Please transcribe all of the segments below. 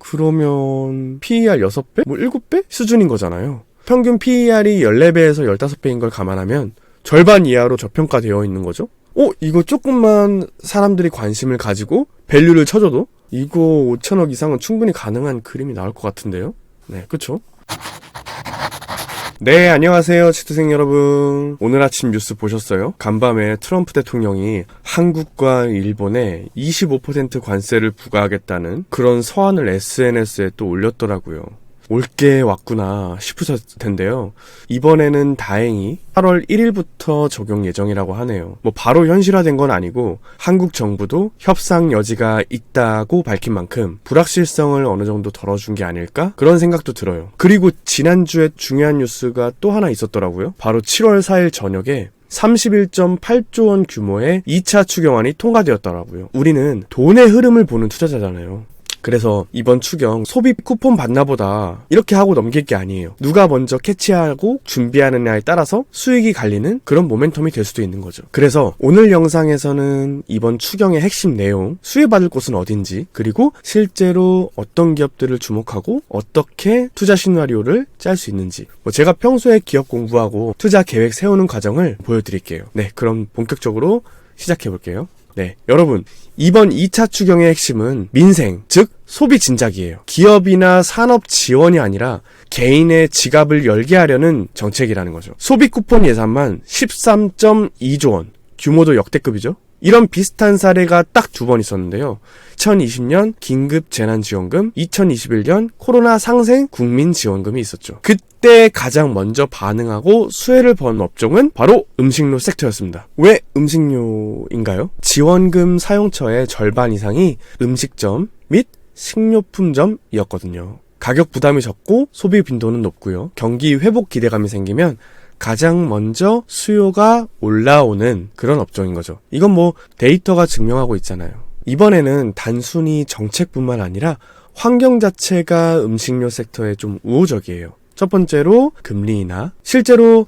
그러면 PER 6배? 뭐 7배? 수준인 거잖아요. 평균 PER이 14배에서 15배인 걸 감안하면 절반 이하로 저평가되어 있는 거죠. 이거 조금만 사람들이 관심을 가지고 밸류를 쳐줘도 이거 5천억 이상은 충분히 가능한 그림이 나올 것 같은데요. 네, 그쵸? 네, 안녕하세요, 치트생 여러분. 오늘 아침 뉴스 보셨어요? 간밤에 트럼프 대통령이 한국과 일본에 25% 관세를 부과하겠다는 그런 서한을 SNS에 또 올렸더라고요. 올게 왔구나 싶으셨을 텐데요. 이번에는 다행히 8월 1일부터 적용 예정이라고 하네요. 뭐 바로 현실화된 건 아니고 한국 정부도 협상 여지가 있다고 밝힌 만큼 불확실성을 어느 정도 덜어준 게 아닐까? 그런 생각도 들어요. 그리고 지난주에 중요한 뉴스가 또 하나 있었더라고요. 바로 7월 4일 저녁에 31.8조 원 규모의 2차 추경안이 통과되었더라고요. 우리는 돈의 흐름을 보는 투자자잖아요. 그래서 이번 추경 소비 쿠폰 받나 보다 이렇게 하고 넘길 게 아니에요. 누가 먼저 캐치하고 준비하느냐에 따라서 수익이 갈리는 그런 모멘텀이 될 수도 있는 거죠. 그래서 오늘 영상에서는 이번 추경의 핵심 내용, 수혜받을 곳은 어딘지, 그리고 실제로 어떤 기업들을 주목하고 어떻게 투자 시나리오를 짤 수 있는지, 제가 평소에 기업 공부하고 투자 계획 세우는 과정을 보여드릴게요. 네, 그럼 본격적으로 시작해볼게요. 네, 여러분, 이번 2차 추경의 핵심은 민생, 즉 소비 진작이에요. 기업이나 산업 지원이 아니라 개인의 지갑을 열게 하려는 정책이라는 거죠. 소비 쿠폰 예산만 13.2조 원, 규모도 역대급이죠. 이런 비슷한 사례가 딱 2번 있었는데요. 2020년 긴급재난지원금, 2021년 코로나 상생 국민지원금이 있었죠. 그때 가장 먼저 반응하고 수혜를 본 업종은 바로 음식료 섹터였습니다. 왜 음식료인가요? 지원금 사용처의 절반 이상이 음식점 및 식료품점이었거든요. 가격 부담이 적고 소비 빈도는 높고요. 경기 회복 기대감이 생기면 가장 먼저 수요가 올라오는 그런 업종인 거죠. 이건 뭐 데이터가 증명하고 있잖아요. 이번에는 단순히 정책뿐만 아니라 환경 자체가 음식료 섹터에 좀 우호적이에요. 첫 번째로 금리 인하. 실제로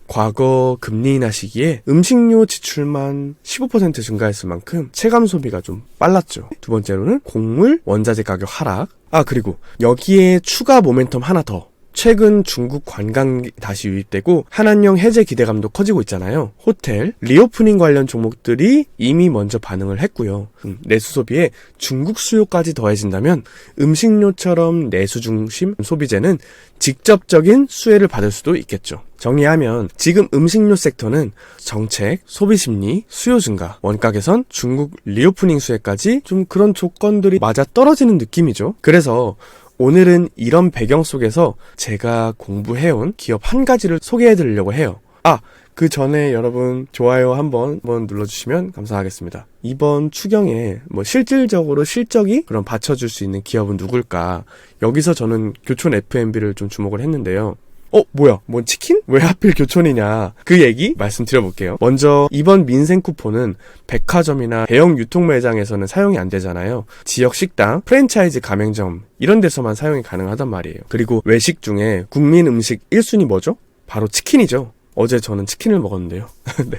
과거 금리 인하 시기에 음식료 지출만 15% 증가했을 만큼 체감 소비가 좀 빨랐죠. 두 번째로는 곡물, 원자재 가격 하락. 그리고 여기에 추가 모멘텀 하나 더. 최근 중국 관광이 다시 유입되고 한한령 해제 기대감도 커지고 있잖아요. 호텔, 리오프닝 관련 종목들이 이미 먼저 반응을 했고요. 내수 소비에 중국 수요까지 더해진다면 음식료처럼 내수 중심 소비재는 직접적인 수혜를 받을 수도 있겠죠. 정리하면 지금 음식료 섹터는 정책, 소비 심리, 수요 증가, 원가 개선, 중국 리오프닝 수혜까지 좀 그런 조건들이 맞아 떨어지는 느낌이죠. 그래서 오늘은 이런 배경 속에서 제가 공부해온 기업 한 가지를 소개해드리려고 해요. 그 전에 여러분 좋아요 한번 눌러주시면 감사하겠습니다. 이번 추경에 실질적으로 실적이 그럼 받쳐줄 수 있는 기업은 누굴까? 여기서 저는 교촌 F&B를 좀 주목을 했는데요. 뭐야? 뭔 치킨? 왜 하필 교촌이냐? 그 얘기 말씀드려볼게요. 먼저 이번 민생 쿠폰은 백화점이나 대형 유통 매장에서는 사용이 안 되잖아요. 지역 식당, 프랜차이즈 가맹점 이런 데서만 사용이 가능하단 말이에요. 그리고 외식 중에 국민 음식 1순위 뭐죠? 바로 치킨이죠. 어제 저는 치킨을 먹었는데요. 네.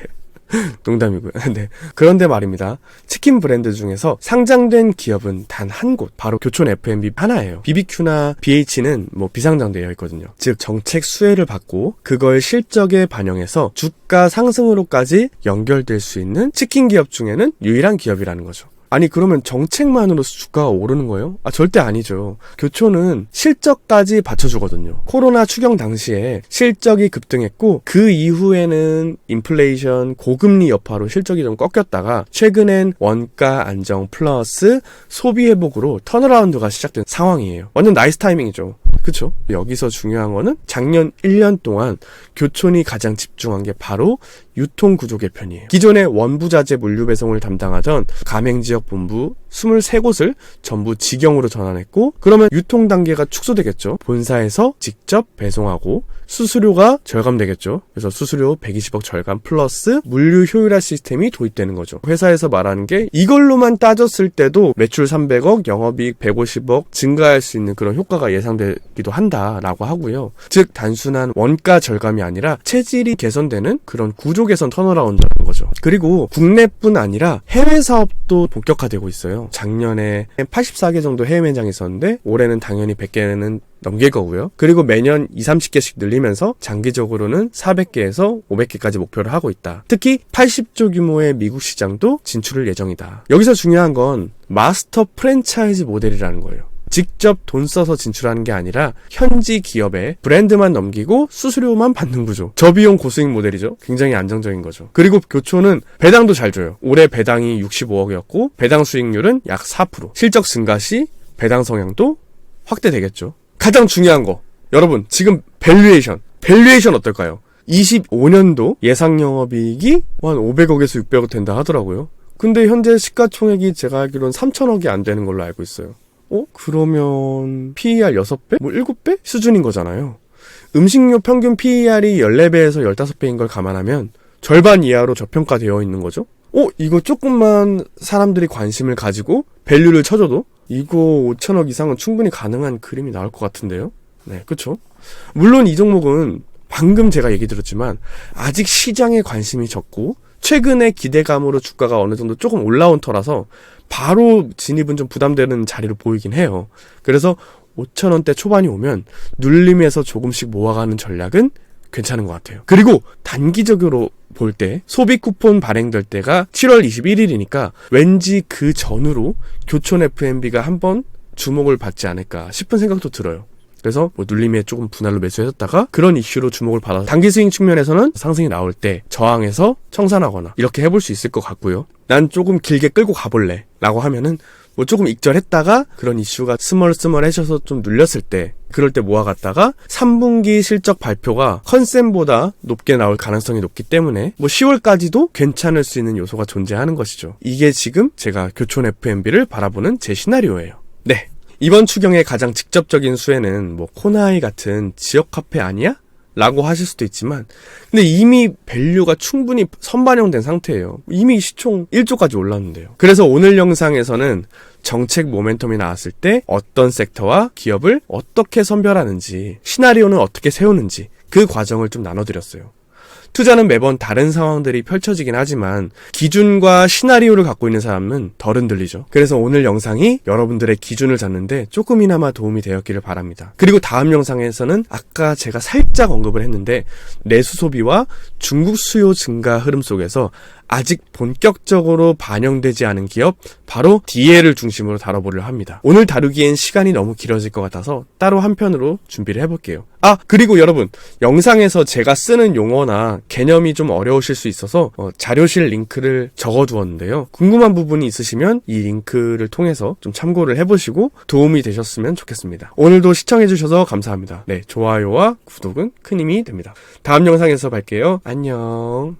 농담이고요. 네. 그런데 말입니다. 치킨 브랜드 중에서 상장된 기업은 단 한 곳, 바로 교촌 F&B 하나예요. BBQ나 BH는 비상장되어 있거든요. 즉 정책 수혜를 받고 그걸 실적에 반영해서 주가 상승으로까지 연결될 수 있는 치킨 기업 중에는 유일한 기업이라는 거죠. 아니 그러면 정책만으로 주가가 오르는 거예요? 절대 아니죠. 교촌은 실적까지 받쳐주거든요. 코로나 추경 당시에 실적이 급등했고 그 이후에는 인플레이션, 고금리 여파로 실적이 좀 꺾였다가 최근엔 원가 안정 플러스 소비 회복으로 턴어라운드가 시작된 상황이에요. 완전 나이스 타이밍이죠. 그쵸? 여기서 중요한 거는 작년 1년 동안 교촌이 가장 집중한 게 바로 유통구조 개편이에요. 기존의 원부자재 물류 배송을 담당하던 가맹지역본부 23곳을 전부 직영으로 전환했고, 그러면 유통 단계가 축소되겠죠. 본사에서 직접 배송하고 수수료가 절감되겠죠. 그래서 수수료 120억 절감 플러스 물류 효율화 시스템이 도입되는 거죠. 회사에서 말하는 게 이걸로만 따졌을 때도 매출 300억, 영업이익 150억 증가할 수 있는 그런 효과가 예상되기도 한다라고 하고요. 즉 단순한 원가 절감이 아니라 체질이 개선되는 그런 구조 개선 턴어라운드, 거죠. 그리고 국내뿐 아니라 해외 사업도 본격화되고 있어요. 작년에 84개 정도 해외 매장이 있었는데 올해는 당연히 100개는 넘길 거고요. 그리고 매년 20-30개씩 늘리면서 장기적으로는 400개에서 500개까지 목표를 하고 있다. 특히 80조 규모의 미국 시장도 진출을 예정이다. 여기서 중요한 건 마스터 프랜차이즈 모델이라는 거예요. 직접 돈 써서 진출하는 게 아니라 현지 기업에 브랜드만 넘기고 수수료만 받는 구조. 저비용 고수익 모델이죠. 굉장히 안정적인 거죠. 그리고 교촌은 배당도 잘 줘요. 올해 배당이 65억이었고 배당 수익률은 약 4%. 실적 증가 시 배당 성향도 확대되겠죠. 가장 중요한 거. 여러분, 지금 밸류에이션 어떨까요? 25년도 예상 영업이익이 한 500억에서 600억 된다 하더라고요. 근데 현재 시가총액이 제가 알기로는 3천억이 안 되는 걸로 알고 있어요. 그러면 PER 6배? 7배? 수준인 거잖아요. 음식료 평균 PER이 14배에서 15배인 걸 감안하면 절반 이하로 저평가되어 있는 거죠? 이거 조금만 사람들이 관심을 가지고 밸류를 쳐줘도 이거 5천억 이상은 충분히 가능한 그림이 나올 것 같은데요? 네, 그쵸? 물론 이 종목은 방금 제가 얘기 드렸지만 아직 시장에 관심이 적고 최근에 기대감으로 주가가 어느 정도 조금 올라온 터라서 바로 진입은 좀 부담되는 자리로 보이긴 해요. 그래서 5천원대 초반이 오면 눌림에서 조금씩 모아가는 전략은 괜찮은 것 같아요. 그리고 단기적으로 볼 때 소비 쿠폰 발행될 때가 7월 21일이니까 왠지 그 전후로 교촌 F&B가 한번 주목을 받지 않을까 싶은 생각도 들어요. 그래서 눌림에 조금 분할로 매수해줬다가 그런 이슈로 주목을 받아서 단기 스윙 측면에서는 상승이 나올 때 저항해서 청산하거나 이렇게 해볼 수 있을 것 같고요. 난 조금 길게 끌고 가볼래 라고 하면은 조금 익절했다가 그런 이슈가 스멀스멀해져서 좀 눌렸을 때 그럴 때 모아갔다가 3분기 실적 발표가 컨센보다 높게 나올 가능성이 높기 때문에 10월까지도 괜찮을 수 있는 요소가 존재하는 것이죠. 이게 지금 제가 교촌 F&B를 바라보는 제 시나리오예요. 네. 이번 추경의 가장 직접적인 수혜는 코나이 같은 지역 카페 아니야? 라고 하실 수도 있지만 근데 이미 밸류가 충분히 선반영된 상태예요. 이미 시총 1조까지 올랐는데요. 그래서 오늘 영상에서는 정책 모멘텀이 나왔을 때 어떤 섹터와 기업을 어떻게 선별하는지 시나리오는 어떻게 세우는지 그 과정을 좀 나눠드렸어요. 투자는 매번 다른 상황들이 펼쳐지긴 하지만 기준과 시나리오를 갖고 있는 사람은 덜 흔들리죠. 그래서 오늘 영상이 여러분들의 기준을 잡는데 조금이나마 도움이 되었기를 바랍니다. 그리고 다음 영상에서는 아까 제가 살짝 언급을 했는데 내수 소비와 중국 수요 증가 흐름 속에서 아직 본격적으로 반영되지 않은 기업 바로 DL을 중심으로 다뤄보려 합니다. 오늘 다루기엔 시간이 너무 길어질 것 같아서 따로 한 편으로 준비를 해볼게요. 그리고 여러분 영상에서 제가 쓰는 용어나 개념이 좀 어려우실 수 있어서 자료실 링크를 적어두었는데요. 궁금한 부분이 있으시면 이 링크를 통해서 좀 참고를 해보시고 도움이 되셨으면 좋겠습니다. 오늘도 시청해주셔서 감사합니다. 네, 좋아요와 구독은 큰 힘이 됩니다. 다음 영상에서 뵐게요. 안녕.